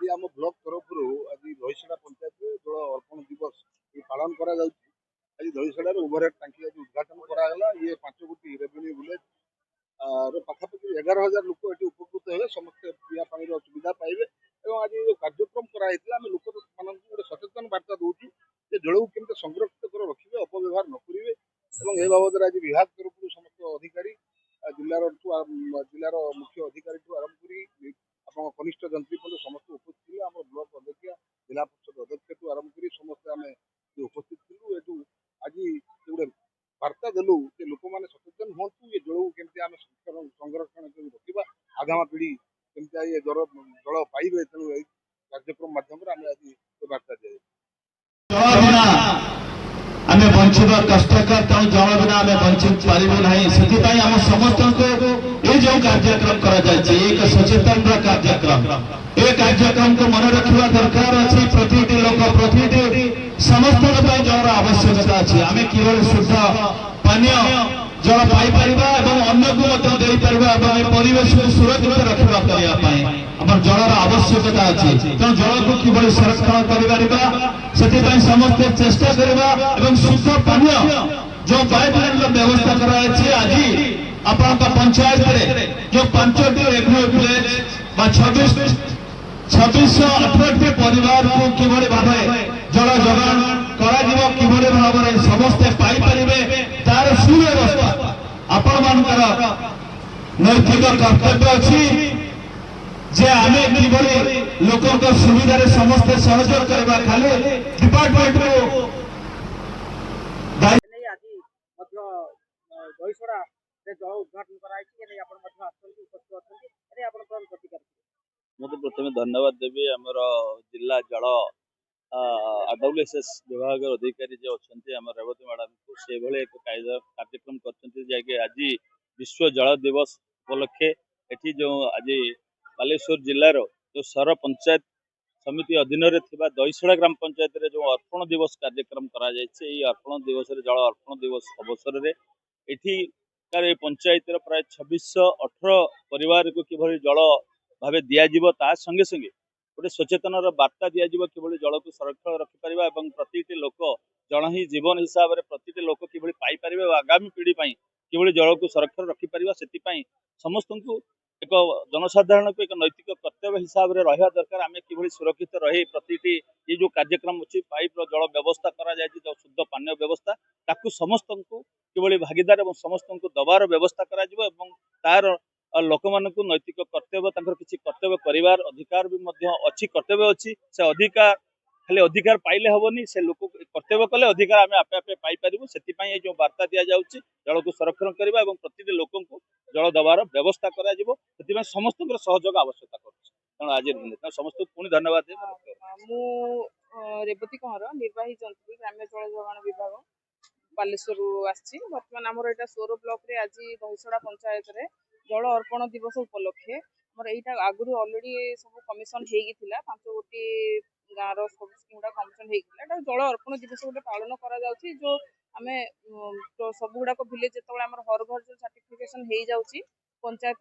आज आम ब्लॉक तरफ आज दहीसड़ा पंचायत जल अर्पण दिवस पालन करा आज दहीसड़ार ओभरहेड टांकी आज उद्घाटन कराला ये 5 गोटी रेवेन्यू विलेज पाखापाखि 11,000 लोक ये उपकृत हे समस्त पीवा पानी सुविधा पाइबे और आज जो कार्यक्रम कराइला आम लोक मान गोटे सचेतन बार्ता दूसरी जल को केमती संरक्षित कर रखिए अपव्यवहार न करेंगे और ए बाबद आज विभाग तरफ समस्त अधिकारी जिलार मुख्य अधिकारी आरंभ कर आप कनिष्ठ जंत्री पर्यटन समस्त उपस्थित आम ब्लॉक अध्यक्ष जिला परिषद अध्यक्ष आरंभ कर समस्त आम उपस्थित थी आज गोटे बार्ता देलु लोक मैंने सचेतन हूँ ये जल को केमती आम संरक्षण रखा आगामी पीढ़ी केमती ये जल पाइबे तेणु कार्यक्रम माध्यम आम आज बार्ता दिया आमे बंचिबा कष्टकर तेणु जल बिना आमे बंची पारिबु नाही सेतिपाई हम समस्त को ये जो कार्यक्रम करा जाय एक सचेतन कार्यक्रम ए कार्यक्रम को मन रखिबा दरकार अछि प्रतिटी लोक प्रतिटी समस्त जल आवश्यकता अछि आमे केवल शुद्ध पानीय जल पाई परिबा एवं अन्य को मत देई परिबा एवं परिवेश को सुरक्षित रखिबा करिया पाए हमर जलर आवश्यकता अछि त जल को किबळे संरक्षण करिबारिबा सेतिपाई समस्त चेष्टा करिबा एवं शुद्ध पानीय जो पाइपलाइन रो व्यवस्था कराय छै आज आपन का पंचायत रे जो 5टी रेवेन्यू विलेज बा 2618 परिवार को किबळे भाबे जल जोगान करा जीवो किबळे भाबरे समस्त पाई परिबे तार सुव्यवस्था आपण मानकर नैतिक कर्तव्य अछि जे आमे किबळे लोकक सुविधा रे समस्त सहयोग करबा खाली डिपार्टमेंट को दहीसड़ा जल उद्घाटन मुझे प्रथम धन्यवाद देवी आमर जिला जल आरडब्ल्यूएसएस विभाग अधिकारी जो अच्छा आम रेवती मैडम को से भाई एक कार्यक्रम कर आज विश्व जल दिवस उपलक्षे एटी जो आज बालेश्वर जिलार जो सर पंचायत समिति अधीन में दहीसड़ा ग्राम पंचायत रे जो अर्पण दिवस कार्यक्रम करा अर्पण दिवस जल अर्पण दिवस अवसर में ये पंचायत प्राय 2618 परिवार को किभली जल भाव दिज्व ता संगे संगे गोटे सचेतन बार्ता दिज्व कि जल को संरक्षण रखिपर और प्रति लोक जल ही जीवन हिसाब से प्रति लोक कि पाइपर और आगामी पीढ़ी कि जल को संरक्षण रखिपर से समस्त को एक जनसाधारण को एक नैतिक कर्तव्य हिसाब से रहा दरकार आम कि सुरक्षित रही प्रति ये जो कार्यक्रम अच्छी पाइप जल व्यवस्था करा जो शुद्ध पानीय व्यवस्था ताकू समस्त को कि भागीदार और समस्त को दबार व्यवस्था करा तार लोक मान नैतिक कर्तव्य किसी कर्तव्य कर अधिकार भी अच्छी कर्तव्य अच्छी से अधिकार खाली अधिकार पाइले हेनी से लोक कर्तव्य कले अधिकार आम आपे आपे पाइपर से जो बार्ता दि जाऊँगी जल को संरक्षण करने और प्रति लोक जल दबार व्यवस्था कर समस्त सहयोग आवश्यकता कर समस्त पुणी धन्यवाद रेवती कंवर निर्वाही जंत्री ग्राम्य जल जोगाण विभाग बालेश्वर बर्तमान आमर यहाँ सोर ब्लॉक रे आज दहीसड़ा पंचायत रे जल अर्पण दिवस उपलक्षे आमर यहाँ आगुरी अलरेडी सब कमिशन होगा 5 गोटी गाँव सब गुड़ा कमिशन होता जल अर्पण दिवस गोटे पालन करा जो आम सब गुड़ाक भिलेज जो हर घर जो सर्टिफिकेशन हो जाऊँगी पंचायत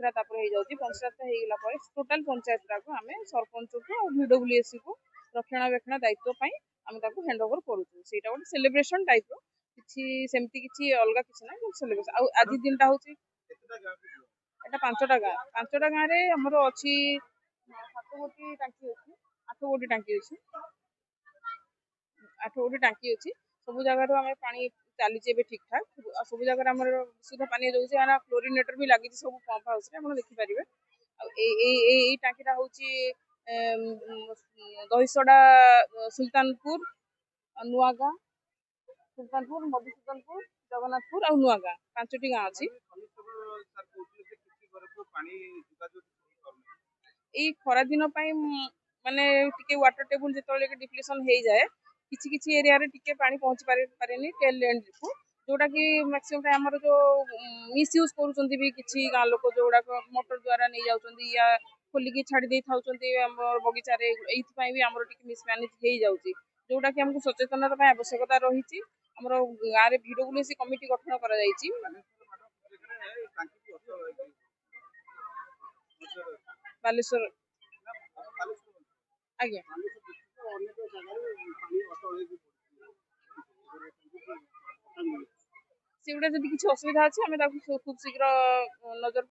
पंचायत होगा टोटाल पंचायत आम सरपंच को VWS को रक्षणाबेक्षण दायित्व आम हैंड ओवर करूँ गोटे सेलिब्रेशन टाइप किसी सेमती किसी अलग किसी ना सेलिब्रेशन आज दिन हूँ 5टा गाँव रे हमर अच्छी 7 गोटी टांकी अच्छी 8 गोटी टांकी अच्छी 8 गोटी टांकी अच्छी सब जगह आम पानी चली ठीक ठाक सब जगह आम शुद्ध पानी जो क्लोरीनेटर भी लगी सब पंप हाउस आप देखिपारे टांकीटा हूँ दहीसड़ा सुल्तानपुर नुआगाँ सुल्तानपुर मधुसूदनपुर जगन्नाथपुर और नुआगाँ 5टी गाँव अच्छी ये खरा दिन माने टिके वाटर टेबुल जो डिप्लेशन हो जाए किसी किसी एरिया रे टिके पानी पहुँची पारे टेल एंड को जोटा कि मैक्सिमम टाइम जो मिसयूज करूँ किसी गाँव लोक जो मोटर द्वारा नहीं जाऊँ या खोलिकी छाड़ी दे था बगीचा भी आमर टिके मिसमैनेज हो जाऊँगी जोटा कि आमको सचेतनता आवश्यकता रही गाँव में VWS कमिटी गठन कर बालेश्वर ଆଜ୍ଞା। ଅନେକ ଜାଗାରେ ପାଣି ଅଟଳ ହେଇକି ପଡୁଛି। ସେଗୁଡ଼ା ଯଦି କିଛି ଅସୁବିଧା ଅଛି ଆମେ ତାକୁ ଖୁବ୍ ଶୀଘ୍ର ନଜର